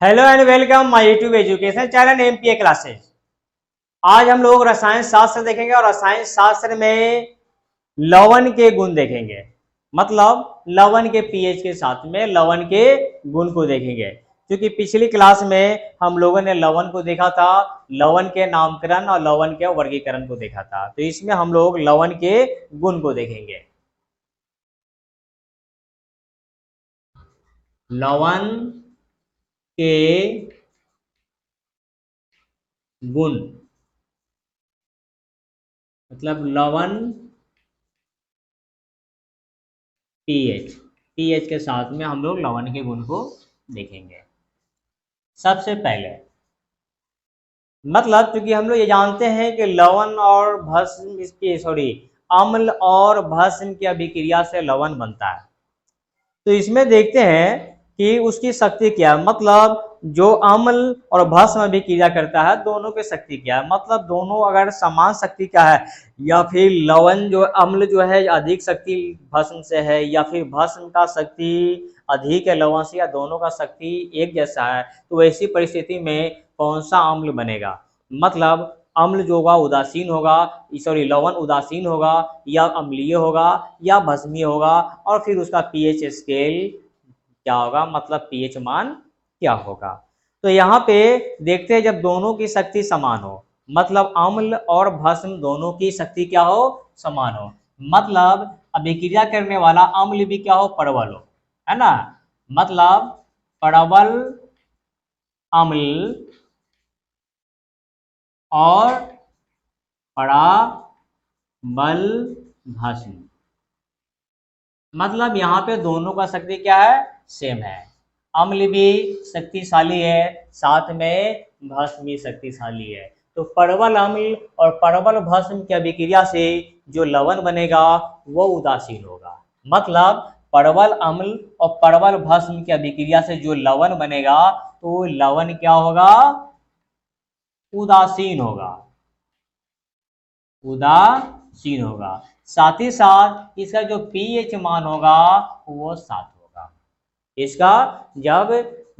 Hello and welcome my YouTube education channel MPa classes. आज हम लोग रसायन शास्त्र देखेंगे और रसायन शास्त्र में लवण के गुण देखेंगे। मतलब लवण के पीएच के साथ में लवण के गुण को देखेंगे। क्योंकि पिछली क्लास में हम लोगों ने लवण को देखा था, लवण के नामकरण और लवण के वर्गीकरण को देखा था। तो इसमें हम लोग लवण के गुण को देखेंगे। लवण के गुण मतलब लवण पीएच पीएच के साथ में हम लोग लवण के गुण को देखेंगे। सबसे पहले मतलब क्योंकि हम लोग ये जानते हैं कि लवण और भस्म इसकी अम्ल और भस्म की अभिक्रिया से लवण बनता है। तो इसमें देखते हैं कि उसकी शक्ति क्या है। मतलब जो अम्ल और भस्म अभिक्रिया करता है दोनों की शक्ति क्या है। मतलब दोनों अगर समान शक्ति का है या फिर लवण जो अम्ल जो है अधिक शक्ति भस्म से है या फिर भस्म का शक्ति अधिक है लवण से या दोनों का शक्ति एक जैसा है, तो ऐसी परिस्थिति में कौन सा अम्ल बनेगा। मतलब अम्ल जो होगा उदासीन होगा, लवण उदासीन होगा या अम्लीय होगा या भस्मीय होगा, और फिर उसका पीएच स्केल क्या होगा, मतलब पीएच मान क्या होगा। तो यहाँ पे देखते हैं जब दोनों की शक्ति समान हो, मतलब अम्ल और भस्म दोनों की शक्ति क्या हो, समान हो। मतलब अभिक्रिया करने वाला अम्ल भी क्या हो, प्रबल हो, है ना। मतलब प्रबल अम्ल और प्रबल भस्म, मतलब यहाँ पे दोनों का शक्ति क्या है, सेम है। अम्ल भी शक्तिशाली है, साथ में भस्म भी शक्तिशाली है। तो प्रबल अम्ल और प्रबल भस्म की अभिक्रिया से जो लवण बनेगा वो उदासीन होगा। मतलब प्रबल अम्ल और प्रबल भस्म की अभिक्रिया से जो लवण बनेगा तो लवण क्या होगा, उदासीन होगा, उदासीन होगा। साथ ही साथ इसका जो पीएच मान होगा वो 7 होगा। इसका जब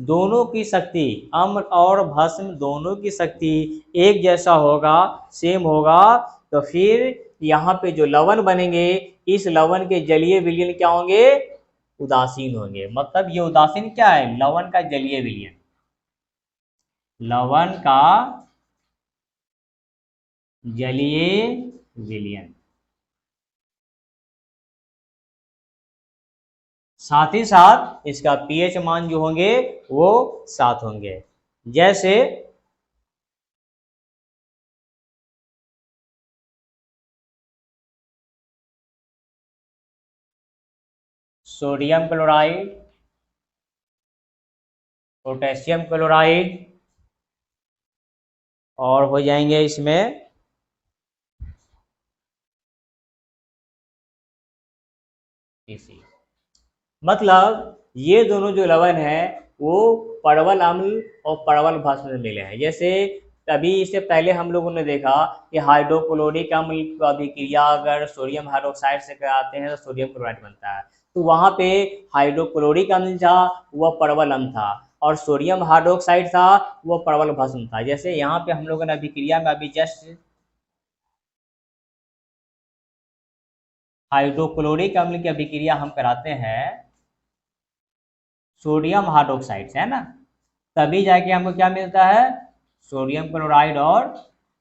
दोनों की शक्ति अम्ल और भस्म दोनों की शक्ति एक जैसा होगा, सेम होगा, तो फिर यहाँ पे जो लवण बनेंगे इस लवण के जलीय विलयन क्या होंगे, उदासीन होंगे। मतलब ये उदासीन क्या है, लवण का जलीय विलयन, लवण का जलीय विलयन। साथ ही साथ इसका पीएच मान जो होंगे वो 7 होंगे। जैसे सोडियम क्लोराइड, पोटेशियम क्लोराइड, और हो जाएंगे इसमें इसी। मतलब ये दोनों जो लवण है वो परवल अम्ल और परवल भस्म में मिले हैं। जैसे अभी इससे पहले हम लोगों ने देखा कि हाइड्रोक्लोरिक अम्ल का अभिक्रिया अगर सोडियम हाइड्रोक्साइड से कराते हैं तो सोडियम क्लोराइड बनता है। तो वहाँ पे हाइड्रोक्लोरिक अम्ल था वह परवल अम्ल था और सोडियम हाइड्रोक्साइड था वो परवल भस्म था। जैसे यहाँ पे हम लोगों ने अभिक्रिया में अभी जस्ट हाइड्रोक्लोरिक अम्ल की अभिक्रिया हम कराते हैं सोडियम हाइड्रोक्साइड से, है ना, तभी जाके हमको क्या मिलता है, सोडियम क्लोराइड और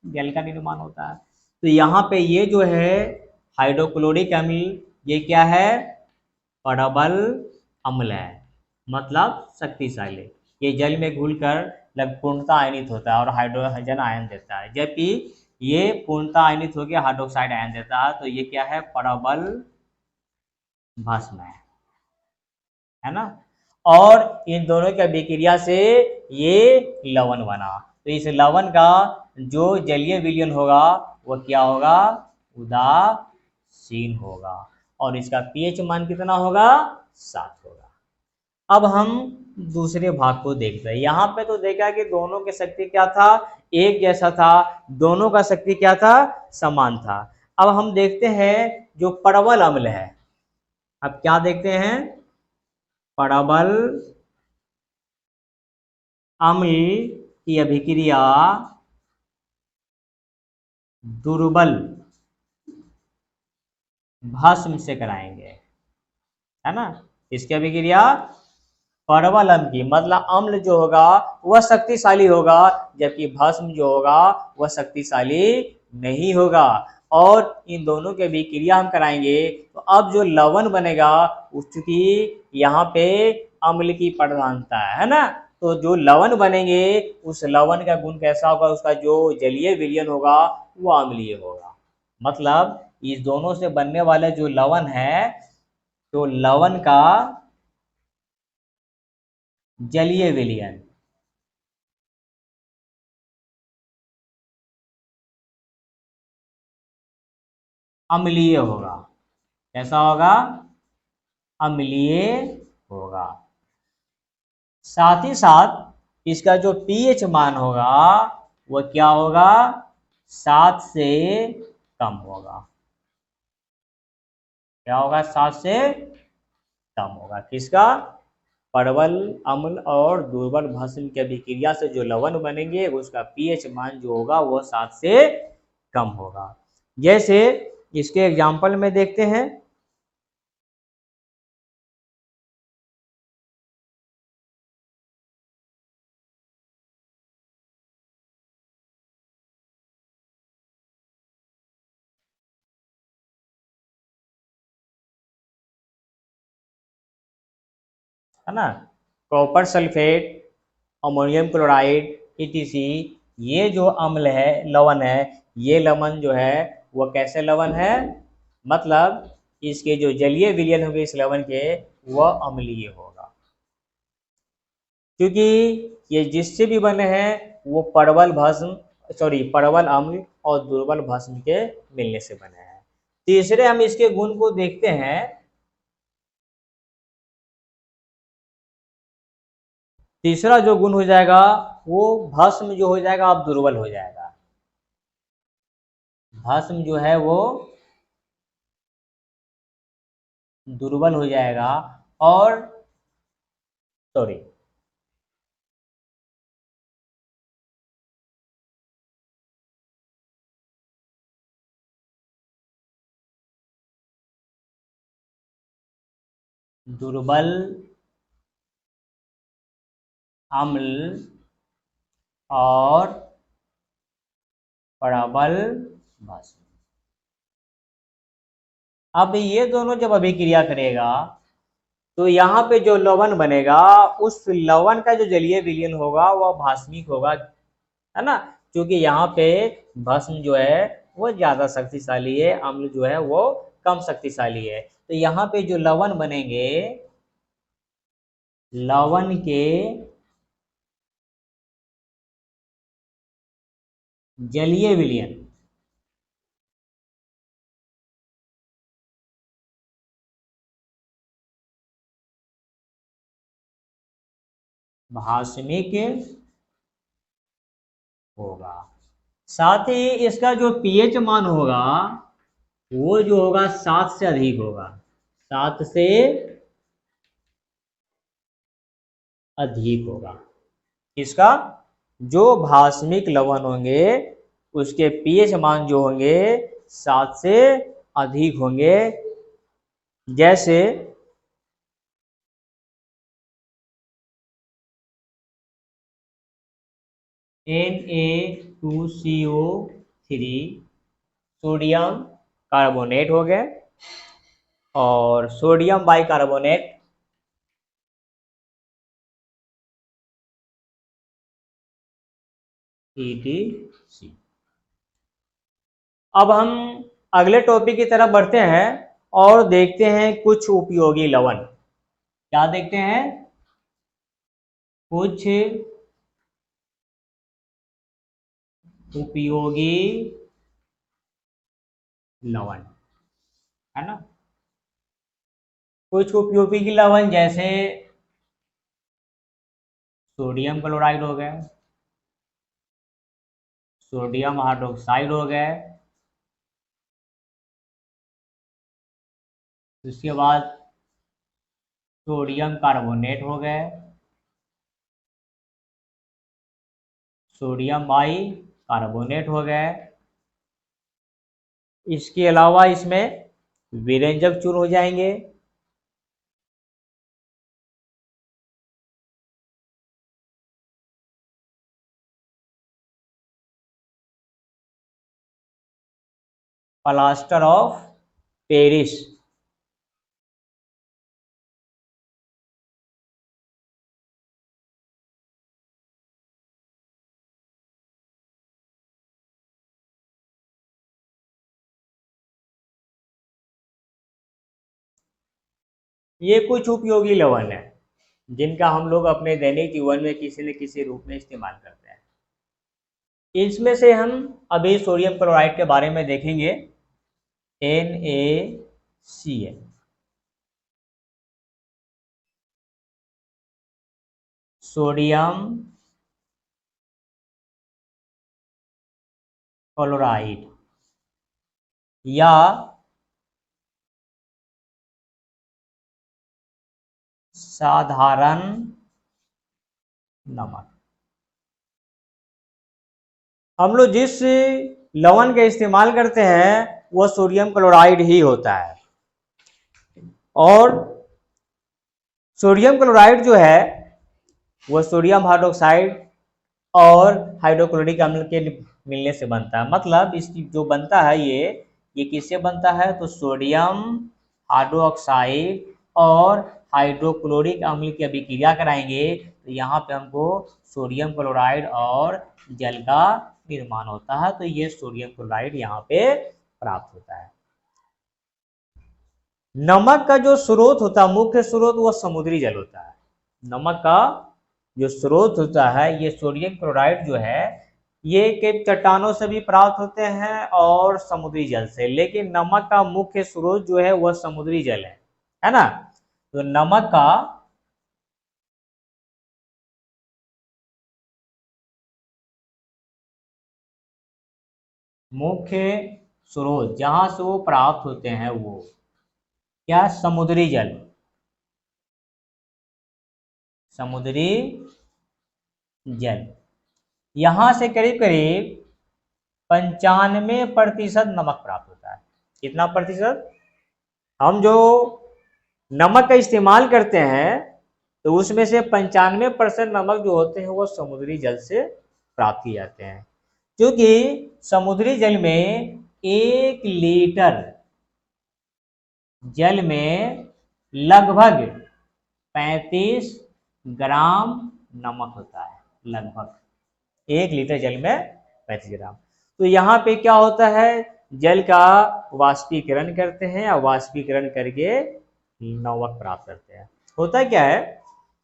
जल का निर्माण होता है। तो यहाँ पे ये जो है हाइड्रोक्लोरिक अम्ल ये क्या है, प्रबल अम्ल है, मतलब शक्तिशाली। ये जल में घुलकर पूर्णतः आयनित होता है और हाइड्रोजन आयन देता है, जबकि ये पूर्णतः आयनित होकर हाइड्रोक्साइड आयन देता है। तो ये क्या है, प्रबल भस्म है ना। और इन दोनों की अभिक्रिया से ये लवण बना। तो इस लवण का जो जलीय विलयन होगा वह क्या होगा, उदासीन होगा, और इसका पीएच मान कितना होगा, 7 होगा। अब हम दूसरे भाग को देखते हैं। यहाँ पे तो देखा कि दोनों की शक्ति क्या था, एक जैसा था, दोनों का शक्ति क्या था, समान था। अब हम देखते हैं जो प्रबल अम्ल है। अब क्या देखते हैं, प्रबल अम्ल की अभिक्रिया दुर्बल भस्म से कराएंगे, है ना। इसकी अभिक्रिया परबल अम्ल की, मतलब अम्ल जो होगा वह शक्तिशाली होगा, जबकि भस्म जो होगा वह शक्तिशाली नहीं होगा। और इन दोनों के अभिक्रिया हम कराएंगे तो अब जो लवण बनेगा, चूंकि यहाँ पे अम्ल की प्रधानता है ना, तो जो लवण बनेंगे उस लवण का गुण कैसा होगा, उसका जो जलीय विलयन होगा वो अम्लीय होगा। मतलब इस दोनों से बनने वाले जो लवण है, तो लवण का जलीय विलयन अम्लीय होगा। कैसा होगा? अम्लीय होगा। साथ ही साथ इसका जो पीएच मान होगा वह क्या होगा? 7 से कम होगा। क्या होगा? 7 से कम होगा। किसका? परवल अम्ल और दुर्बल भस्म की अभिक्रिया से जो लवण बनेंगे उसका पीएच मान जो होगा वह 7 से कम होगा। जैसे इसके एग्जाम्पल में देखते हैं। है ना, copper sulphate, ammonium chloride, etc, ये जो अम्ल है, लवण है, ये लवण जो है वह कैसे लवण है? मतलब इसके जो जलीय विलयन होंगे इस लवण के वह अम्लीय होगा, क्योंकि ये जिससे भी बने हैं वो परवल अम्ल और दुर्बल भस्म के मिलने से बने हैं। तीसरे हम इसके गुण को देखते हैं। तीसरा जो गुण हो जाएगा वो भस्म जो हो जाएगा अब दुर्बल हो जाएगा। भस्म जो है वो दुर्बल हो जाएगा और सॉरी दुर्बल अम्ल और प्रबल भस्म। अब ये दोनों जब अभिक्रिया करेगा तो यहाँ पे जो लवण बनेगा उस लवण का जो जलीय विलयन होगा वह भास्मिक होगा, है ना, क्योंकि यहाँ पे भस्म जो है वो ज्यादा शक्तिशाली है, अम्ल जो है वो कम शक्तिशाली है। तो यहाँ पे जो लवण बनेंगे, लवण के जलीय विलयन भास्मिक होगा। साथ ही इसका जो पीएच मान होगा वो जो होगा 7 से अधिक होगा। 7 से अधिक होगा। इसका जो भास्मिक लवण होंगे उसके पीएच मान जो होंगे 7 से अधिक होंगे। जैसे Na2CO3 सोडियम कार्बोनेट हो गए और सोडियम बाइकार्बोनेट ETC। अब हम अगले टॉपिक की तरफ बढ़ते हैं और देखते हैं कुछ उपयोगी लवण। क्या देखते हैं? कुछ उपयोगी लवण, है ना। कुछ उपयोगी लवण जैसे सोडियम क्लोराइड हो गए, सोडियम हाइड्रोक्साइड हो गए, उसके बाद सोडियम कार्बोनेट हो गए, सोडियम बाई कार्बोनेट हो गए। इसके अलावा इसमें विरेंजक चूर्ण हो जाएंगे। प्लास्टर ऑफ पेरिस, ये कुछ उपयोगी लवण है जिनका हम लोग अपने दैनिक जीवन में किसी न किसी रूप में इस्तेमाल करते हैं। इसमें से हम अभी सोडियम क्लोराइड के बारे में देखेंगे। NaCl, सोडियम क्लोराइड या साधारण नमक। हम लोग जिस लवण का इस्तेमाल करते हैं वह सोडियम क्लोराइड ही होता है। और सोडियम क्लोराइड जो है वह सोडियम हाइड्रोक्साइड और हाइड्रोक्लोरिक अम्ल के मिलने से बनता है। मतलब इसकी जो बनता है ये किससे बनता है, तो सोडियम हाइड्रोक्साइड और हाइड्रोक्लोरिक अम्ल की अभिक्रिया कराएंगे तो यहाँ पे हमको सोडियम क्लोराइड और जल का निर्माण होता है। तो ये सोडियम क्लोराइड यहाँ पे प्राप्त होता है। नमक का जो स्रोत होता है, मुख्य स्रोत, वह समुद्री जल होता है। नमक का जो स्रोत होता है ये सोडियम क्लोराइड जो है ये के चट्टानों से भी प्राप्त होते हैं और समुद्री जल से, लेकिन नमक का मुख्य स्रोत जो है वह समुद्री जल है ना। तो नमक का मुख्य स्रोत जहां से वो प्राप्त होते हैं वो क्या, समुद्री जल, समुद्री जल। यहां से करीब करीब 95% नमक प्राप्त होता है। कितना प्रतिशत, हम जो नमक का इस्तेमाल करते हैं तो उसमें से 95% नमक जो होते हैं वो समुद्री जल से प्राप्त किए जाते हैं। क्योंकि समुद्री जल में 1 लीटर जल में लगभग 35 ग्राम नमक होता है। लगभग 1 लीटर जल में 35 ग्राम। तो यहाँ पे क्या होता है, जल का वाष्पीकरण करते हैं और वाष्पीकरण करके नमक प्राप्त करते हैं। होता क्या है,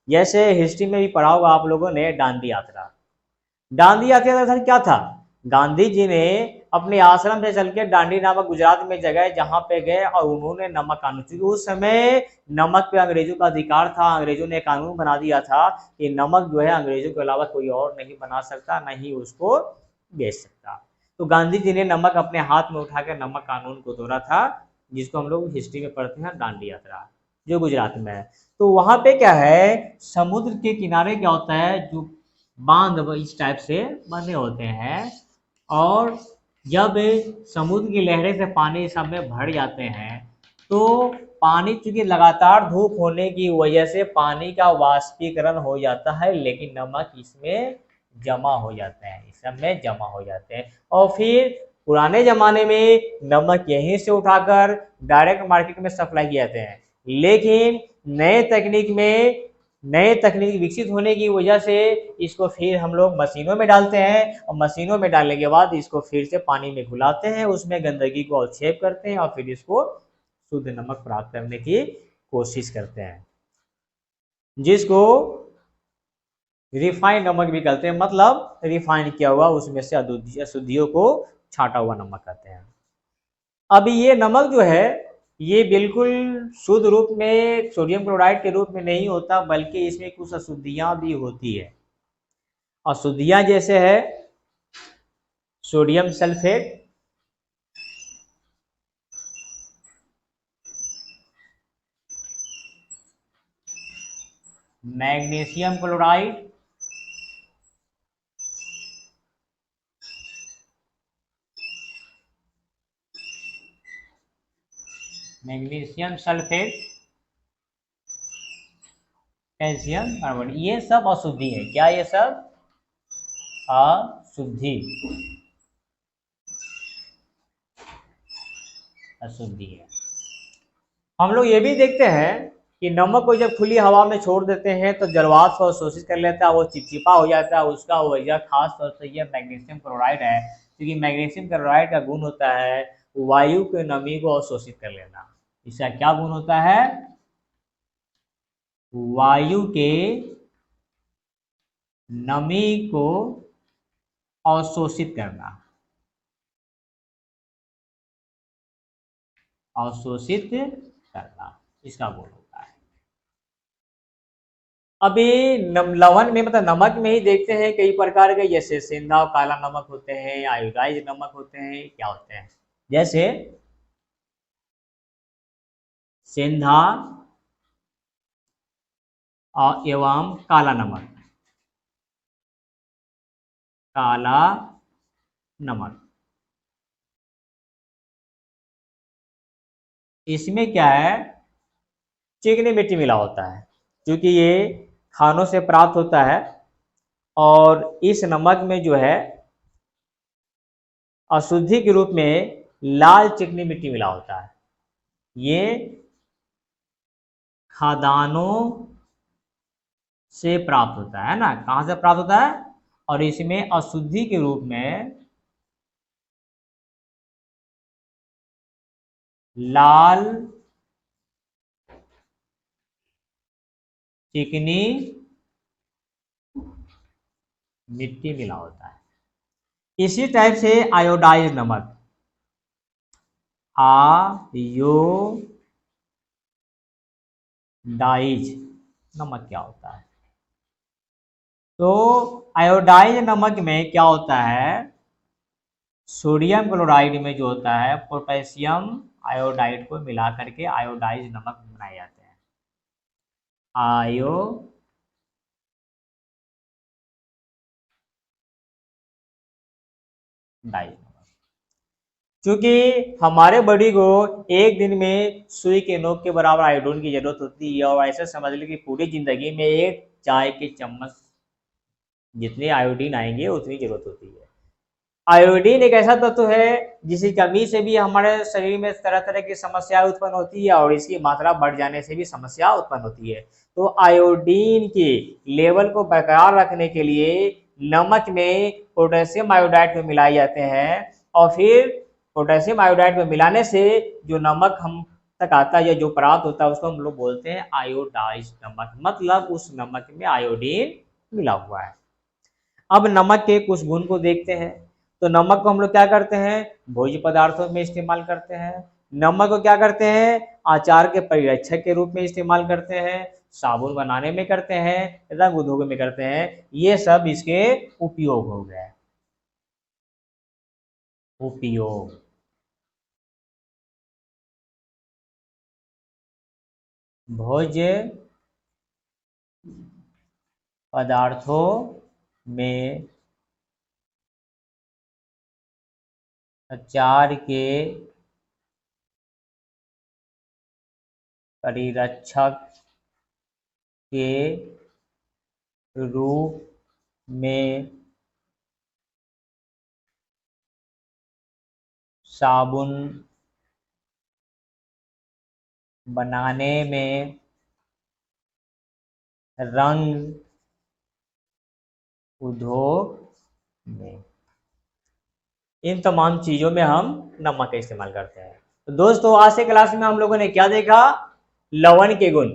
जैसे हिस्ट्री में भी पढ़ा होगा आप लोगों ने, दांडी यात्रा। दांडी यात्रा का क्या था, गांधी जी ने अपने आश्रम से चल के दांडी नामक गुजरात में जगह जहां पे गए और उन्होंने नमक कानून, क्योंकि उस समय नमक पे अंग्रेजों का अधिकार था। अंग्रेजों ने कानून बना दिया था कि नमक जो है अंग्रेजों के अलावा कोई और नहीं बना सकता, नहीं उसको बेच सकता। तो गांधी जी ने नमक अपने हाथ में उठाकर नमक कानून को तोड़ा था, जिसको हम लोग हिस्ट्री में पढ़ते हैं दांडी यात्रा, जो गुजरात में है। तो वहां पे क्या है, समुद्र के किनारे क्या होता है, जो बांध इस टाइप से बने होते हैं और जब समुद्र की लहरें से पानी सब में भर जाते हैं तो पानी चूंकि लगातार धूप होने की वजह से पानी का वाष्पीकरण हो जाता है, लेकिन नमक इसमें जमा हो जाते हैं, इस सब में जमा हो जाते हैं। और फिर पुराने जमाने में नमक यहीं से उठाकर डायरेक्ट मार्केट में सप्लाई किए जाते हैं, लेकिन नए तकनीक विकसित होने की वजह से इसको फिर हम लोग मशीनों में डालते हैं और मशीनों में डालने के बाद इसको फिर से पानी में घुलाते हैं, उसमें गंदगी को अवक्षेप करते हैं और फिर इसको शुद्ध नमक प्राप्त करने की कोशिश करते हैं, जिसको रिफाइंड नमक भी कहते हैं। मतलब रिफाइंड किया हुआ, उसमें से अशुद्धियों को छांटा हुआ नमक कहते हैं। अभी ये नमक जो है ये बिल्कुल शुद्ध रूप में सोडियम क्लोराइड के रूप में नहीं होता, बल्कि इसमें कुछ अशुद्धियां भी होती है। अशुद्धियां जैसे है sodium sulphate, magnesium chloride, magnesium sulphate, calcium carbonate, ये सब अशुद्धि है। क्या ये सब अशुद्धि, अशुद्धि है। हम लोग ये भी देखते हैं कि नमक को जब खुली हवा में छोड़ देते हैं तो जलवाष्प को अवशोषित कर लेता है, वो चिपचिपा हो जाता है। उसका वजह खास तौर से यह मैग्नीशियम क्लोराइड है, क्योंकि मैग्नीशियम क्लोराइड का गुण होता है वायु के नमी को अवशोषित कर लेना। इसका क्या गुण होता है? वायु के नमी को अवशोषित करना, अवशोषित करना इसका गुण होता है। अभी लवण में मतलब नमक में ही देखते हैं कई प्रकार के, जैसे सेंधा और काला नमक होते हैं, आयोडाइज नमक होते हैं, क्या होते हैं, जैसे सेंधा एवं काला नमक, काला नमक। इसमें क्या है, चिकनी मिट्टी मिला होता है, क्योंकि ये खानों से प्राप्त होता है। और इस नमक में जो है अशुद्धि के रूप में लाल चिकनी मिट्टी मिला होता है। ये खदानों से प्राप्त होता है ना, कहाँ से प्राप्त होता है? और इसमें अशुद्धि के रूप में लाल चिकनी मिट्टी मिला होता है। इसी टाइप से आयोडाइज नमक, आयोडाइज नमक क्या होता है? तो आयोडाइज नमक में क्या होता है, सोडियम क्लोराइड में जो होता है पोटेशियम आयोडाइड को मिला करके आयोडाइज नमक बनाए जाते हैं। आयोडाइज नमक, क्योंकि हमारे बॉडी को एक दिन में सुई के नोक के बराबर आयोडीन की जरूरत होती है, और ऐसे समझ लीजिए कि पूरी जिंदगी में एक चाय के चम्मच जितने आयोडीन आएंगे उतनी जरूरत होती है। आयोडीन एक ऐसा तत्व है जिसकी कमी से भी हमारे शरीर में तरह तरह की समस्याएं उत्पन्न होती है, और इसकी मात्रा बढ़ जाने से भी समस्या उत्पन्न होती है। तो आयोडीन के लेवल को बरकरार रखने के लिए नमक में पोटेशियम आयोडाइड में मिलाए जाते हैं, और फिर पोटेशियम आयोडाइड में मिलाने से जो नमक हम तक आता है या जो प्राप्त होता है उसको हम लोग बोलते हैं आयोडाइज नमक, मतलब उस नमक में आयोडीन मिला हुआ है। अब नमक के कुछ गुण को देखते हैं। तो नमक को हम लोग क्या करते हैं, भोज्य पदार्थों में इस्तेमाल करते हैं। नमक को क्या करते हैं, अचार के परिरक्षक के रूप में इस्तेमाल करते हैं, साबुन बनाने में करते हैं, रंग उद्योग में करते हैं। ये सब इसके उपयोग हो गए। उपयोग, भोज्य पदार्थों में अचार के परिरक्षक के रूप में साबुन बनाने में, रंग उद्योग में, इन तमाम चीजों में हम नमक का इस्तेमाल करते हैं। तो दोस्तों आज से क्लास में हम लोगों ने क्या देखा, लवण के गुण,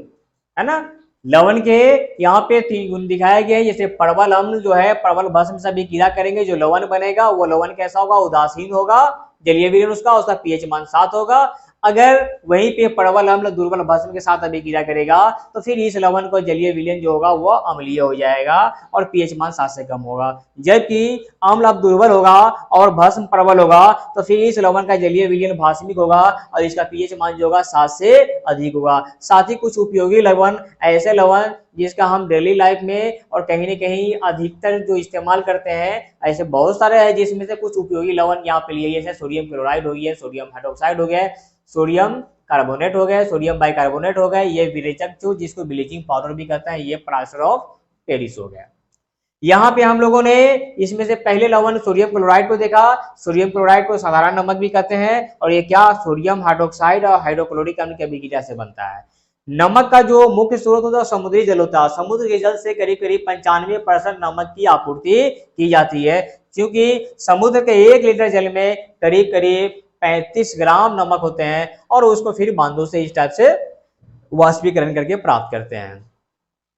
है ना। लवण के यहाँ पे 3 गुण दिखाए गए हैं। जैसे परवल अम्ल जो है, परवल भस्म से भी क्रिया करेंगे, जो लवण बनेगा वो लवण कैसा होगा, उदासीन होगा, जलीय विलयन उसका पीएच मान 7 होगा। अगर वहीं पे परवल अम्ल दुर्बल भस्म के साथ अभिक्रिया करेगा तो फिर इस लवण को जलीय विलयन जो होगा वो अम्लीय हो जाएगा और पीएच मान 7 से कम होगा। जबकि अम्ल अब दुर्बल होगा और भस्म प्रबल होगा तो फिर इस लवण का जलीय विलयन भास्मिक होगा और इसका पीएच मान जो होगा 7 से अधिक होगा। साथ ही कुछ उपयोगी लवण, ऐसे लवण जिसका हम डेली लाइफ में और कहीं न कहीं अधिकतर जो इस्तेमाल करते हैं, ऐसे बहुत सारे हैं जिसमें से कुछ उपयोगी लवण यहाँ पे लिए, जैसे सोडियम क्लोराइड हो गया, सोडियम हाइड्रोक्साइड हो गया, सोडियम कार्बोनेट हो गए, सोडियम बाइकार्बोनेट हो गए, ये विरेचक जो जिसको ब्लीचिंग पाउडर भी कहते हैं, ये प्लास्टर ऑफ पेरिस हो गया। यहाँ पे हम लोगों ने इसमें से पहले लवण सोडियम क्लोराइड को देखा। सोडियम क्लोराइड को साधारण नमक भी कहते हैं और ये क्या सोडियम हाइड्रोक्साइड और हाइड्रोक्लोरिक अम्ल की अभिक्रिया से बनता है। नमक का जो मुख्य स्रोत होता है समुद्री जल होता है। समुद्र के जल से करीब करीब 95% नमक की आपूर्ति की जाती है, क्योंकि समुद्र के 1 लीटर जल में करीब करीब 35 ग्राम नमक होते हैं और उसको फिर बांधों से इस टाइप से वाष्पीकरण करके प्राप्त करते हैं।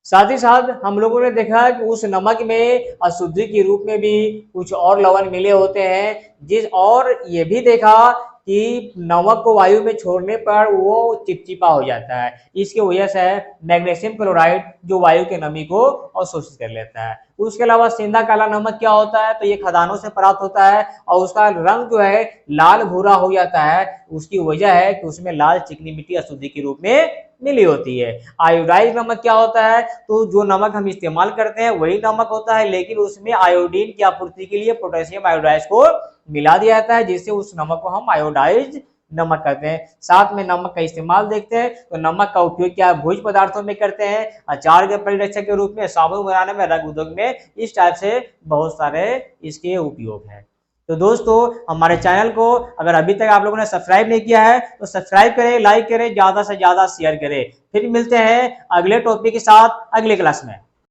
साथ ही साथ हम लोगों ने देखा कि उस नमक में अशुद्धि के रूप में भी कुछ और लवण मिले होते हैं, और ये भी देखा कि नमक को वायु में छोड़ने पर वो चिपचिपा हो जाता है। इसकी वजह से मैग्नीशियम क्लोराइड जो वायु के नमी को अवशोषित कर लेता है। उसके अलावा सेंधा काला नमक क्या होता है, तो ये खदानों से प्राप्त होता है और उसका रंग जो है लाल भूरा हो जाता है। उसकी वजह है कि उसमें लाल चिकनी मिट्टी अशुद्धि के रूप में मिली होती है। आयोडाइज नमक क्या होता है, तो जो नमक हम इस्तेमाल करते हैं वही नमक होता है, लेकिन उसमें आयोडीन की आपूर्ति के लिए पोटेशियम आयोडाइज को मिला दिया जाता है, जिससे उस नमक को हम आयोडाइज नमक कहते हैं। साथ में नमक का इस्तेमाल देखते हैं, तो नमक का उपयोग क्या भोज्य पदार्थों में करते हैं, अचार के परिरक्षक के रूप में, साबुन बनाने में, रंग उद्योग में, इस टाइप से बहुत सारे इसके उपयोग हैं। तो दोस्तों हमारे चैनल को अगर अभी तक आप लोगों ने सब्सक्राइब नहीं किया है तो सब्सक्राइब करें, लाइक करें, ज्यादा से ज्यादा शेयर करें। फिर मिलते हैं अगले टॉपिक के साथ अगले क्लास में।